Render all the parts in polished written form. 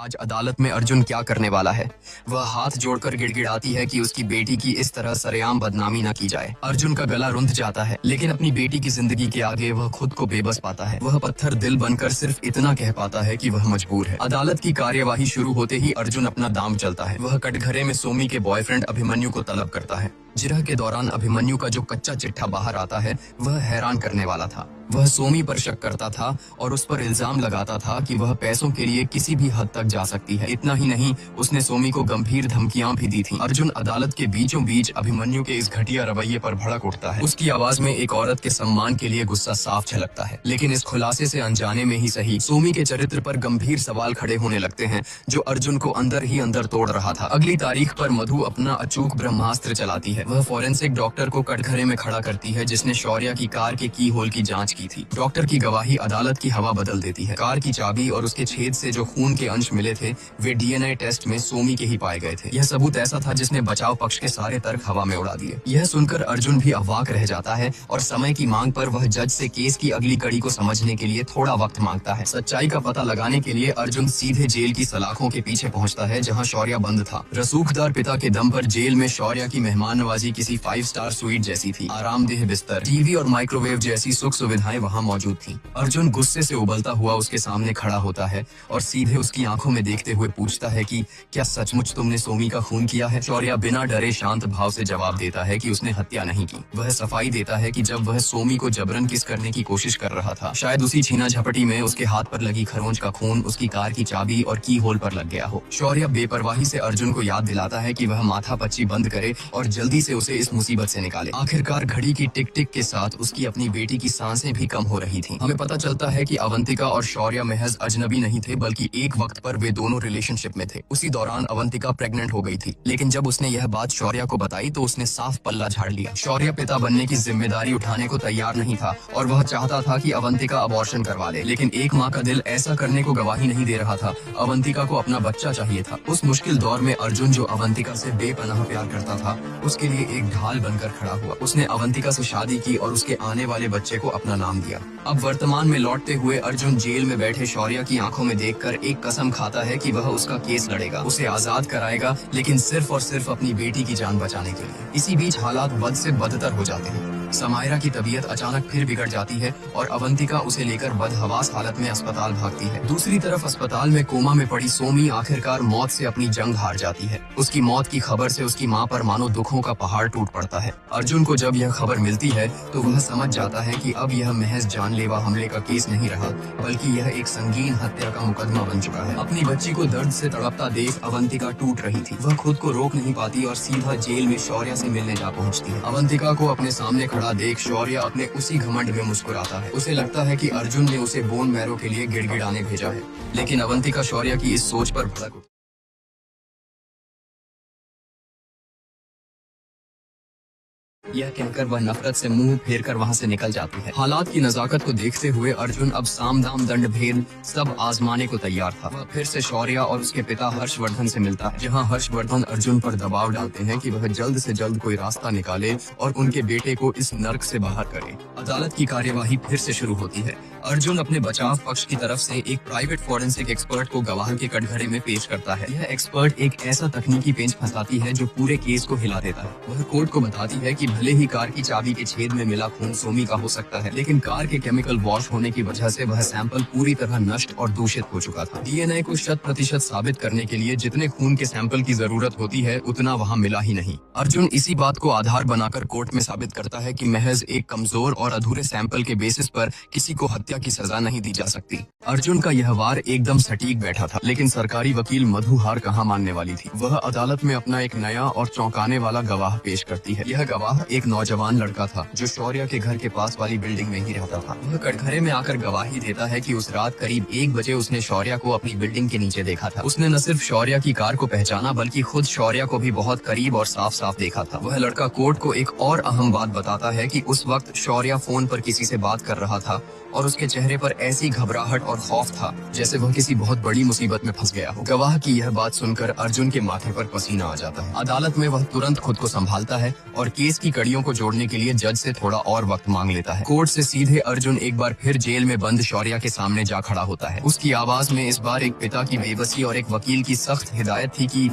आज अदालत में अर्जुन क्या करने वाला है। वह हाथ जोड़कर गिड़गिड़ाती है कि उसकी बेटी की इस तरह सरेआम बदनामी न की जाए। अर्जुन का गला रुंध जाता है, लेकिन अपनी बेटी की जिंदगी के आगे वह खुद को बेबस पाता है। वह पत्थर दिल बनकर सिर्फ इतना कह पाता है कि वह मजबूर है। अदालत की कार्यवाही शुरू होते ही अर्जुन अपना दांव चलता है। वह कटघरे में सोमी के बॉयफ्रेंड अभिमन्यु को तलब करता है। जिरह के दौरान अभिमन्यु का जो कच्चा चिट्ठा बाहर आता है वह हैरान करने वाला था। वह सोमी पर शक करता था और उस पर इल्जाम लगाता था कि वह पैसों के लिए किसी भी हद तक जा सकती है। इतना ही नहीं, उसने सोमी को गंभीर धमकियां भी दी थीं। अर्जुन अदालत के बीचों बीच अभिमन्यु के इस घटिया रवैये पर भड़क उठता है। उसकी आवाज में एक औरत के सम्मान के लिए गुस्सा साफ झलकता है। लेकिन इस खुलासे से अनजाने में ही सही, सोमी के चरित्र पर गंभीर सवाल खड़े होने लगते हैं जो अर्जुन को अंदर ही अंदर तोड़ रहा था। अगली तारीख पर मधु अपना अचूक ब्रह्मास्त्र चलाती है। वह फॉरेंसिक डॉक्टर को कटघरे में खड़ा करती है जिसने शौर्या की कार के की होल की जांच की थी। डॉक्टर की गवाही अदालत की हवा बदल देती है। कार की चाबी और उसके छेद से जो खून के अंश मिले थे वे डीएनए टेस्ट में सोमी के ही पाए गए थे। यह सबूत ऐसा था जिसने बचाव पक्ष के सारे तर्क हवा में उड़ा दिए। यह सुनकर अर्जुन भी अवाक रह जाता है और समय की मांग पर वह जज से केस की अगली कड़ी को समझने के लिए थोड़ा वक्त मांगता है। सच्चाई का पता लगाने के लिए अर्जुन सीधे जेल की सलाखों के पीछे पहुँचता है जहाँ शौर्या बंद था। रसूखदार पिता के दम पर जेल में शौर्या की मेहमान नवाजी किसी 5 स्टार स्वीट जैसी थी। आरामदेह बिस्तर, टीवी और माइक्रोवेव जैसी सुख सुविधाएं वहाँ मौजूद थी। अर्जुन गुस्से से उबलता हुआ उसके सामने खड़ा होता है और सीधे उसकी आंखों में देखते हुए पूछता है कि क्या सचमुच तुमने सोमी का खून किया है। शौर्या बिना डरे शांत भाव से जवाब देता है कि उसने हत्या नहीं की। वह सफाई देता है कि जब वह सोमी को जबरन किस करने की कोशिश कर रहा था, शायद उसी छीना झपटी में उसके हाथ पर लगी खरोंच का खून उसकी कार की चाबी और की होल पर लग गया हो। शौर्या बेपरवाही से अर्जुन को याद दिलाता है कि वह माथा पच्ची बंद करे और जल्दी से उसे इस मुसीबत से निकाले। आखिरकार घड़ी की टिक टिक के साथ उसकी अपनी बेटी की सांसें भी कम हो रही थीं। हमें पता चलता है कि अवंतिका और शौर्या महज अजनबी नहीं थे, बल्कि एक वक्त पर वे दोनों रिलेशनशिप में थे। उसी दौरान अवंतिका प्रेग्नेंट हो गई थी, लेकिन जब उसने यह बात शौर्या को बताई तो उसने साफ पल्ला झाड़ लिया। शौर्या पिता बनने की जिम्मेदारी उठाने को तैयार नहीं था और वह चाहता था कि अवंतिका अबॉर्शन करवा ले, लेकिन एक माँ का दिल ऐसा करने को गवाही नहीं दे रहा था। अवंतिका को अपना बच्चा चाहिए था। उस मुश्किल दौर में अर्जुन, जो अवंतिका से बेपनाह प्यार करता था, उसके लिए एक ढाल बनकर खड़ा हुआ। उसने अवंतिका से शादी की और उसके आने वाले बच्चे को अपना नाम दिया। अब वर्तमान में लौटते हुए अर्जुन जेल में बैठे शौर्या की आंखों में देखकर एक कसम खाता है कि वह उसका केस लड़ेगा, उसे आजाद कराएगा, लेकिन सिर्फ और सिर्फ अपनी बेटी की जान बचाने के लिए। इसी बीच हालात बद से बदतर हो जाते हैं। समायरा की तबीयत अचानक फिर बिगड़ जाती है और अवंतिका उसे लेकर बदहवास हालत में अस्पताल भागती है। दूसरी तरफ अस्पताल में कोमा में पड़ी सोमी आखिरकार मौत से अपनी जंग हार जाती है। उसकी मौत की खबर से उसकी माँ पर मानो दुखों का पहाड़ टूट पड़ता है। अर्जुन को जब यह खबर मिलती है तो वह समझ जाता है कि अब यह महज जानलेवा हमले का केस नहीं रहा, बल्कि यह एक संगीन हत्या का मुकदमा बन चुका है। अपनी बच्ची को दर्द से तड़पता देख अवंतिका टूट रही थी। वह खुद को रोक नहीं पाती और सीधा जेल में शौर्या से मिलने जा पहुंचती है। अवंतिका को अपने सामने खड़ा देख शौर्या अपने उसी घमंड में मुस्कुराता है। उसे लगता है कि अर्जुन ने उसे बोन मैरो के लिए गिड़गिड़ाने भेजा है, लेकिन अवंतिका शौर्या की इस सोच पर भड़क उठती है। यह कहकर वह नफरत से मुंह फेर कर वहां से निकल जाती है। हालात की नजाकत को देखते हुए अर्जुन अब साम दाम दंड भेद सब आजमाने को तैयार था। वह फिर से शौर्या और उसके पिता हर्षवर्धन से मिलता है, जहां हर्षवर्धन अर्जुन पर दबाव डालते हैं कि वह जल्द से जल्द कोई रास्ता निकाले और उनके बेटे को इस नर्क से बाहर करे। अदालत की कार्यवाही फिर से शुरू होती है। अर्जुन अपने बचाव पक्ष की तरफ से एक प्राइवेट फॉरेंसिक एक्सपर्ट को गवाह के कटघरे में पेश करता है। यह एक्सपर्ट एक ऐसा तकनीकी पेंच फंसाती है जो पूरे केस को हिला देता है। वह कोर्ट को बताती है कि भले ही कार की चाबी के छेद में मिला खून सोमी का हो सकता है, लेकिन कार के केमिकल वॉश होने की वजह से वह सैंपल पूरी तरह नष्ट और दूषित हो चुका था। डीएनए को 100% साबित करने के लिए जितने खून के सैंपल की जरूरत होती है उतना वहाँ मिला ही नहीं। अर्जुन इसी बात को आधार बनाकर कोर्ट में साबित करता है कि महज एक कमजोर और अधूरे सैंपल के बेसिस पर किसी को हत्या की सजा नहीं दी जा सकती। अर्जुन का यह वार एकदम सटीक बैठा था, लेकिन सरकारी वकील मधु हार कहाँ मानने वाली थी। वह अदालत में अपना एक नया और चौंकाने वाला गवाह पेश करती है। यह गवाह एक नौजवान लड़का था जो शौर्या के घर के पास वाली बिल्डिंग में ही रहता था। वह कटघरे में आकर गवाही देता है कि उस रात करीब 1 बजे उसने शौर्या को अपनी बिल्डिंग के नीचे देखा था। उसने न सिर्फ शौर्या की कार को पहचाना, बल्कि खुद शौर्या को भी बहुत करीब और साफ साफ देखा था। वह लड़का कोर्ट को एक और अहम बात बताता है कि उस वक्त शौर्या फोन पर किसी से बात कर रहा था और उसके चेहरे पर ऐसी घबराहट और खौफ था जैसे वह किसी बहुत बड़ी मुसीबत में फंस गया हो। गवाह की यह बात सुनकर अर्जुन के माथे पर पसीना आ जाता है। अदालत में वह तुरंत खुद को संभालता है और केस की कड़ियों को जोड़ने के लिए जज से थोड़ा और वक्त मांग लेता है। कोर्ट से सीधे अर्जुन एक बार फिर जेल में बंद शौर्या के सामने जा खड़ा होता है। उसकी आवाज में इस बार एक पिता की बेबसी और एक वकील की सख्त हिदायत थी कि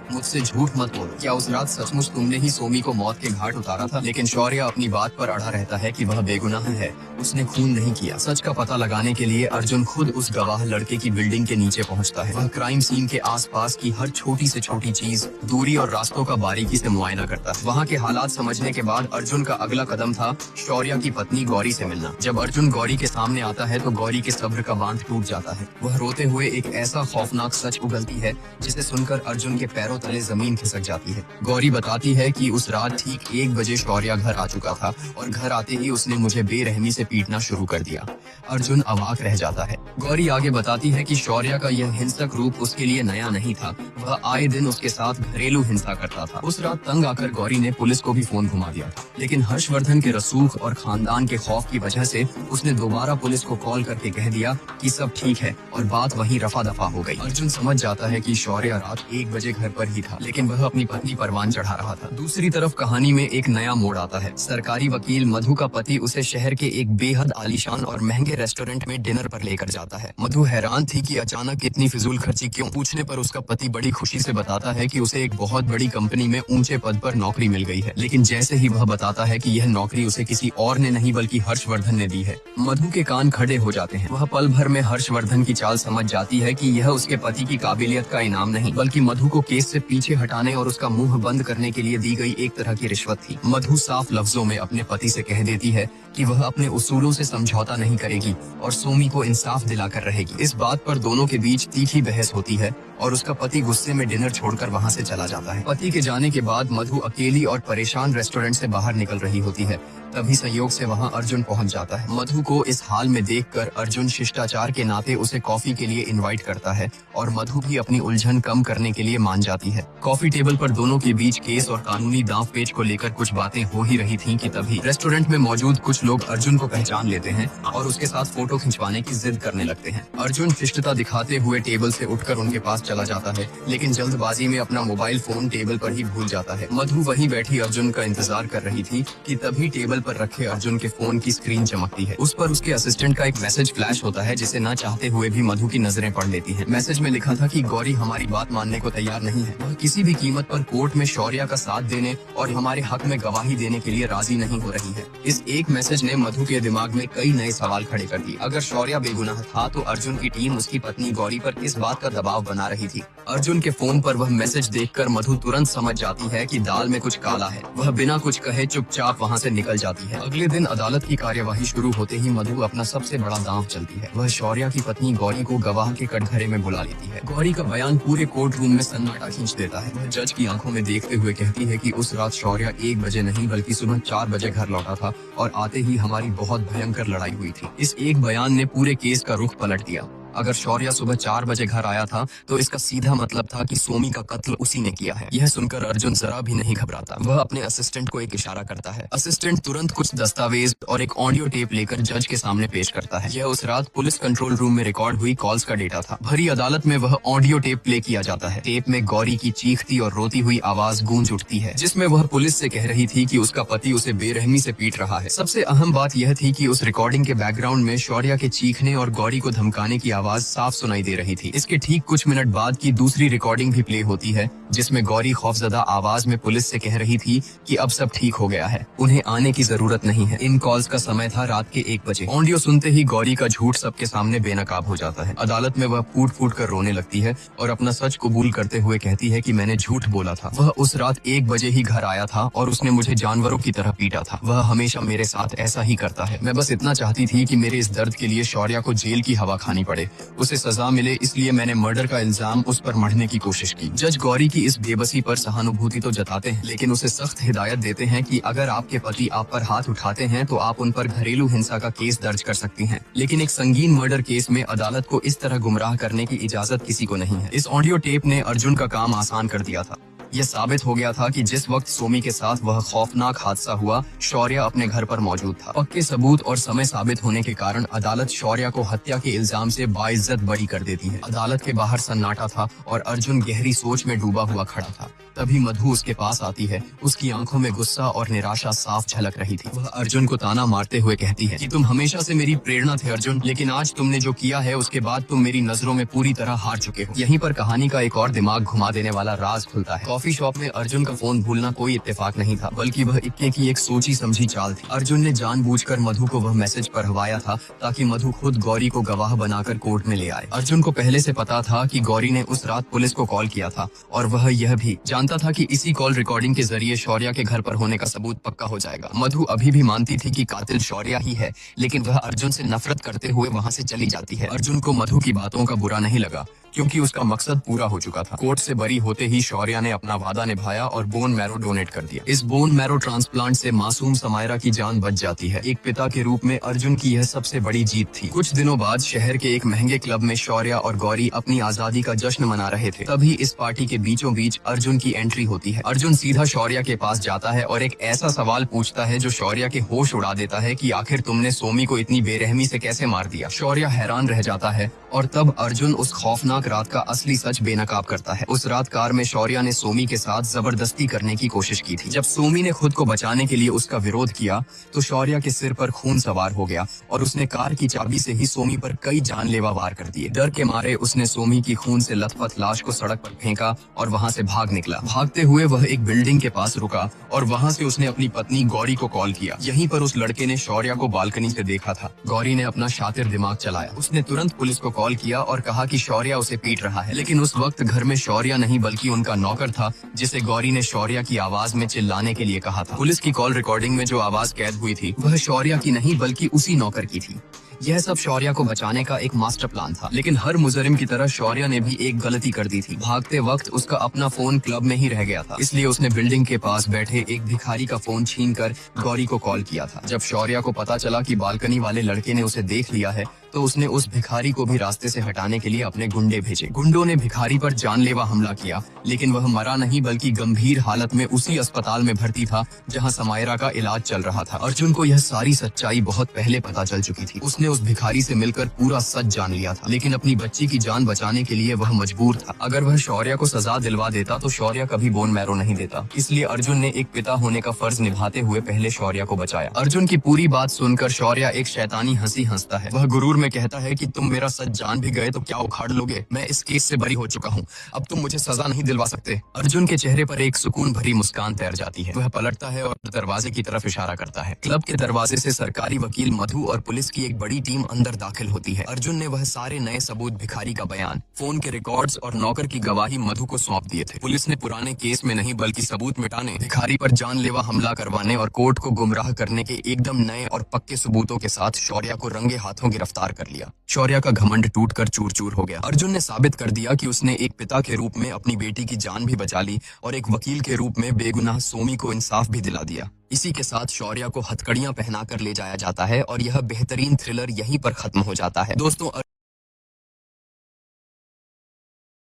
मुझसे झूठ मत बोलो। क्या उस रात सचमुच तुमने ही सोमी को मौत के घाट उतारा था? लेकिन शौर्य अपनी बात पर अड़ा रहता है कि वह बेगुनाह है, उसने खून नहीं किया। सच का पता लगाने के लिए अर्जुन खुद उस गवाह लड़के की बिल्डिंग के नीचे पहुंचता है। वह क्राइम सीन के आसपास की हर छोटी से छोटी चीज, दूरी और रास्तों का बारीकी से मुआयना करता है। वहाँ के हालात समझने के बाद अर्जुन का अगला कदम था शौर्य की पत्नी गौरी से मिलना। जब अर्जुन गौरी के सामने आता है तो गौरी के सब्र का बांध टूट जाता है। वह रोते हुए एक ऐसा खौफनाक सच उगलती है जिसे सुनकर अर्जुन के पैरों तले जमीन खिसक जाती है। गौरी बताती है कि उस रात ठीक 1 बजे शौर्य घर आ चुका था और घर आते ही उसने मुझे बेरहमी से पीटना शुरू कर दिया। अर्जुन अवाक रह जाता है। गौरी आगे बताती है कि शौर्य का यह हिंसक रूप उसके लिए नया नहीं था। वह आए दिन उसके साथ घरेलू हिंसा करता था। उस रात तंग आकर गौरी ने पुलिस को भी फोन घुमा दिया था, लेकिन हर्षवर्धन के रसूख और खानदान के खौफ की वजह से उसने दोबारा पुलिस को कॉल करके कह दिया कि सब ठीक है और बात वहीं रफा दफा हो गई। अर्जुन समझ जाता है कि शौर्य रात 1 बजे घर पर ही था, लेकिन वह अपनी पत्नी परवान चढ़ा रहा था। दूसरी तरफ कहानी में एक नया मोड़ आता है। सरकारी वकील मधु का पति उसे शहर के एक बेहद आलीशान और महंगे रेस्टोरेंट में डिनर पर लेकर जाता है। मधु हैरान थी कि अचानक इतनी फिजूल खर्ची क्यों। पूछने पर उसका पति बड़ी खुशी से बताता है कि उसे एक बहुत बड़ी कंपनी में ऊंचे पद पर नौकरी मिल गई है। लेकिन जैसे ही वह बताता है कि यह नौकरी उसे किसी और ने नहीं बल्कि हर्षवर्धन ने दी है, मधु के कान खड़े हो जाते हैं। वह पल भर में हर्षवर्धन की चाल समझ जाती है कि यह उसके पति की काबिलियत का इनाम नहीं बल्कि मधु को केस से पीछे हटाने और उसका मुंह बंद करने के लिए दी गई एक तरह की रिश्वत थी। मधु साफ लफ्जों में अपने पति से कह देती है कि वह अपने उसूलों से समझौता नहीं करेगी और सोमी को इंसाफ दिलाकर रहेगी। इस बात पर दोनों के बीच तीखी बहस होती है और उसका पति गुस्से में डिनर छोड़कर वहां से चला जाता है। पति के जाने के बाद मधु अकेली और परेशान रेस्टोरेंट से बाहर निकल रही होती है। तभी संयोग से वहां अर्जुन पहुंच जाता है। मधु को इस हाल में देखकर अर्जुन शिष्टाचार के नाते उसे कॉफी के लिए इनवाइट करता है और मधु भी अपनी उलझन कम करने के लिए मान जाती है। कॉफी टेबल पर दोनों के बीच केस और कानूनी दांव-पेच को लेकर कुछ बातें हो ही रही थीं कि तभी रेस्टोरेंट में मौजूद कुछ लोग अर्जुन को पहचान लेते हैं और उसके साथ फोटो खिंचवाने की जिद करने लगते हैं। अर्जुन शिष्टता दिखाते हुए टेबल से उठकर उनके पास चला जाता है, लेकिन जल्दबाजी में अपना मोबाइल फोन टेबल पर ही भूल जाता है। मधु वहीं बैठी अर्जुन का इंतजार कर रही थी कि तभी टेबल पर रखे अर्जुन के फोन की स्क्रीन चमकती है। उस पर उसके असिस्टेंट का एक मैसेज फ्लैश होता है जिसे न चाहते हुए भी मधु की नजरें पड़ लेती हैं। मैसेज में लिखा था कि गौरी हमारी बात मानने को तैयार नहीं है। वह किसी भी कीमत पर कोर्ट में शौर्य का साथ देने और हमारे हक में गवाही देने के लिए राजी नहीं हो रही है। इस एक मैसेज ने मधु के दिमाग में कई नए सवाल खड़े कर दिए। अगर शौर्य बेगुनाह था तो अर्जुन की टीम उसकी पत्नी गौरी पर किस बात का दबाव बना रही थी? अर्जुन के फोन पर वह मैसेज देखकर मधु तुरंत समझ जाती है कि दाल में कुछ काला है। वह बिना कुछ कहे चुपचाप वहां से निकल जाती है। अगले दिन अदालत की कार्यवाही शुरू होते ही मधु अपना सबसे बड़ा दांव चलती है। वह शौर्य की पत्नी गौरी को गवाह के कटघरे में बुला लेती है। गौरी का बयान पूरे कोर्ट रूम में सन्नाटा खींच देता है। वह जज की आंखों में देखते हुए कहती है कि उस रात शौर्य 1 बजे नहीं बल्कि सुबह 4 बजे घर लौटा था और आते ही हमारी बहुत भयंकर लड़ाई हुई थी। इस एक बयान ने पूरे केस का रुख पलट दिया। अगर शौर्य सुबह 4 बजे घर आया था तो इसका सीधा मतलब था कि सोमी का कत्ल उसी ने किया है। यह सुनकर अर्जुन जरा भी नहीं घबराता। वह अपने असिस्टेंट को एक इशारा करता है। असिस्टेंट तुरंत कुछ दस्तावेज और एक ऑडियो टेप लेकर जज के सामने पेश करता है। यह उस रात पुलिस कंट्रोल रूम में रिकॉर्ड हुई कॉल्स का डेटा था। भरी अदालत में वह ऑडियो टेप प्ले किया जाता है। टेप में गौरी की चीखती और रोती हुई आवाज गूंज उठती है, जिसमें वह पुलिस से कह रही थी कि उसका पति उसे बेरहमी से पीट रहा है। सबसे अहम बात यह थी कि उस रिकॉर्डिंग के बैकग्राउंड में शौर्य के चीखने और गौरी को धमकाने की आवाज साफ सुनाई दे रही थी। इसके ठीक कुछ मिनट बाद की दूसरी रिकॉर्डिंग भी प्ले होती है, जिसमें गौरी खौफजदा आवाज में पुलिस से कह रही थी कि अब सब ठीक हो गया है, उन्हें आने की जरूरत नहीं है। इन कॉल्स का समय था रात के 1 बजे। ऑडियो सुनते ही गौरी का झूठ सबके सामने बेनकाब हो जाता है। अदालत में वह फूट फूट कर रोने लगती है और अपना सच कबूल करते हुए कहती है कि मैंने झूठ बोला था। वह उस रात 1 बजे ही घर आया था और उसने मुझे जानवरों की तरह पीटा था। वह हमेशा मेरे साथ ऐसा ही करता है। मैं बस इतना चाहती थी कि मेरे इस दर्द के लिए शौर्य को जेल की हवा खानी पड़े, उसे सजा मिले, इसलिए मैंने मर्डर का इल्जाम उस पर मढ़ने की कोशिश की। जज गौरी की इस बेबसी पर सहानुभूति तो जताते हैं, लेकिन उसे सख्त हिदायत देते हैं कि अगर आपके पति आप पर हाथ उठाते हैं तो आप उन पर घरेलू हिंसा का केस दर्ज कर सकती हैं। लेकिन एक संगीन मर्डर केस में अदालत को इस तरह गुमराह करने की इजाजत किसी को नहीं है। इस ऑडियो टेप ने अर्जुन का काम आसान कर दिया था। यह साबित हो गया था कि जिस वक्त सोमी के साथ वह खौफनाक हादसा हुआ, शौर्य अपने घर पर मौजूद था। पक्के सबूत और समय साबित होने के कारण अदालत शौर्य को हत्या के इल्जाम से बाइज्जत बरी कर देती है। अदालत के बाहर सन्नाटा था और अर्जुन गहरी सोच में डूबा हुआ खड़ा था। तभी मधु उसके पास आती है। उसकी आंखों में गुस्सा और निराशा साफ झलक रही थी। वह अर्जुन को ताना मारते हुए कहती है कि तुम हमेशा से मेरी प्रेरणा थे अर्जुन, लेकिन आज तुमने जो किया है उसके बाद तुम मेरी नजरों में पूरी तरह हार चुके हो। यहीं पर कहानी का एक और दिमाग घुमा देने वाला राज खुलता है। कॉफी शॉप में अर्जुन का फोन भूलना कोई इत्तेफाक नहीं था, बल्कि वह इक्के की एक सोची समझी चाल थी। अर्जुन ने जानबूझकर मधु को वह मैसेज पढ़वाया था ताकि मधु खुद गौरी को गवाह बनाकर कोर्ट में ले आए। अर्जुन को पहले से पता था कि गौरी ने उस रात पुलिस को कॉल किया था और वह यह भी जानता था कि इसी कॉल रिकॉर्डिंग के जरिए शौर्य के घर पर होने का सबूत पक्का हो जाएगा। मधु अभी भी मानती थी कि कातिल शौर्य ही है, लेकिन वह अर्जुन से नफरत करते हुए वहां से चली जाती है। अर्जुन को मधु की बातों का बुरा नहीं लगा, क्योंकि उसका मकसद पूरा हो चुका था। कोर्ट से बरी होते ही शौर्य ने अपना वादा निभाया और बोन मैरो डोनेट कर दिया। इस बोन मैरो ट्रांसप्लांट से मासूम समायरा की जान बच जाती है। एक पिता के रूप में अर्जुन की यह सबसे बड़ी जीत थी। कुछ दिनों बाद शहर के एक महंगे क्लब में शौर्य और गौरी अपनी आजादी का जश्न मना रहे थे। तभी इस पार्टी के बीचों बीच अर्जुन की एंट्री होती है। अर्जुन सीधा शौर्य के पास जाता है और एक ऐसा सवाल पूछता है जो शौर्य के होश उड़ा देता है कि आखिर तुमने सोमी को इतनी बेरहमी से कैसे मार दिया। शौर्य हैरान रह जाता है और तब अर्जुन उस खौफनाक रात का असली सच बेनकाब करता है। उस रात कार में शौर्य ने सोमी के साथ जबरदस्ती करने की कोशिश की थी। जब सोमी ने खुद को बचाने के लिए उसका विरोध किया तो शौर्य के सिर पर खून सवार हो गया और उसने कार की चाबी से ही सोमी पर कई जानलेवा वार कर दिए। डर के मारे उसने सोमी की खून से लथपथ लाश को सड़क पर फेंका और वहां से भाग निकला। भागते हुए वह एक बिल्डिंग के पास रुका और वहां से उसने अपनी पत्नी गौरी को कॉल किया। यहीं पर उस लड़के ने शौर्य को बालकनी से देखा था। गौरी ने अपना शातिर दिमाग चलाया। उसने तुरंत पुलिस को कॉल किया और कहा कि शौर्य उसे पीट रहा है, लेकिन उस वक्त घर में शौर्य नहीं बल्कि उनका नौकर था, जिसे गौरी ने शौर्य की आवाज में चिल्लाने के लिए कहा था। पुलिस की कॉल रिकॉर्डिंग में जो आवाज कैद हुई थी वह शौर्य की नहीं बल्कि उसी नौकर की थी। यह सब शौर्य को बचाने का एक मास्टर प्लान था, लेकिन हर मुजरिम की तरह शौर्य ने भी एक गलती कर दी थी। भागते वक्त उसका अपना फोन क्लब में ही रह गया था, इसलिए उसने बिल्डिंग के पास बैठे एक भिखारी का फोन छीनकर गौरी को कॉल किया था। जब शौर्य को पता चला कि बालकनी वाले लड़के ने उसे देख लिया है तो उसने उस भिखारी को भी रास्ते से हटाने के लिए अपने गुंडे भेजे। गुंडों ने भिखारी पर जानलेवा हमला किया, लेकिन वह मरा नहीं बल्कि गंभीर हालत में उसी अस्पताल में भर्ती था जहां समायरा का इलाज चल रहा था। अर्जुन को यह सारी सच्चाई बहुत पहले पता चल चुकी थी। उसने उस भिखारी से मिलकर पूरा सच जान लिया था, लेकिन अपनी बच्ची की जान बचाने के लिए वह मजबूर था। अगर वह शौर्य को सजा दिलवा देता तो शौर्य कभी बोन मैरो नहीं देता। इसलिए अर्जुन ने एक पिता होने का फर्ज निभाते हुए पहले शौर्य को बचाया। अर्जुन की पूरी बात सुनकर शौर्य एक शैतानी हंसी हंसता है। वह गुरूर में कहता है कि तुम मेरा सच जान भी गए तो क्या उखाड़ लोगे, मैं इस केस से बरी हो चुका हूँ, अब तुम मुझे सजा नहीं दिलवा सकते। अर्जुन के चेहरे पर एक सुकून भरी मुस्कान तैर जाती है। वह पलटता है और दरवाजे की तरफ इशारा करता है। क्लब के दरवाजे से सरकारी वकील मधु और पुलिस की एक बड़ी टीम अंदर दाखिल होती है। अर्जुन ने वह सारे नए सबूत, भिखारी का बयान, फोन के रिकॉर्ड्स और नौकर की गवाही मधु को सौंप दिए थे। पुलिस ने पुराने केस में नहीं बल्कि सबूत मिटाने, भिखारी पर जानलेवा हमला करवाने और कोर्ट को गुमराह करने के एकदम नए और पक्के सबूतों के साथ शौर्य को रंगे हाथों गिरफ्तार कर लिया। शौर्य का घमंड टूटकर चूर चूर हो गया। अर्जुन ने साबित कर दिया कि उसने एक पिता के रूप में अपनी बेटी की जान भी बचा ली और एक वकील के रूप में बेगुनाह सोमी को इंसाफ भी दिला दिया। इसी के साथ शौर्य को हथकड़ियां पहनाकर ले जाया जाता है और यह बेहतरीन थ्रिलर यहीं पर खत्म हो जाता है। दोस्तों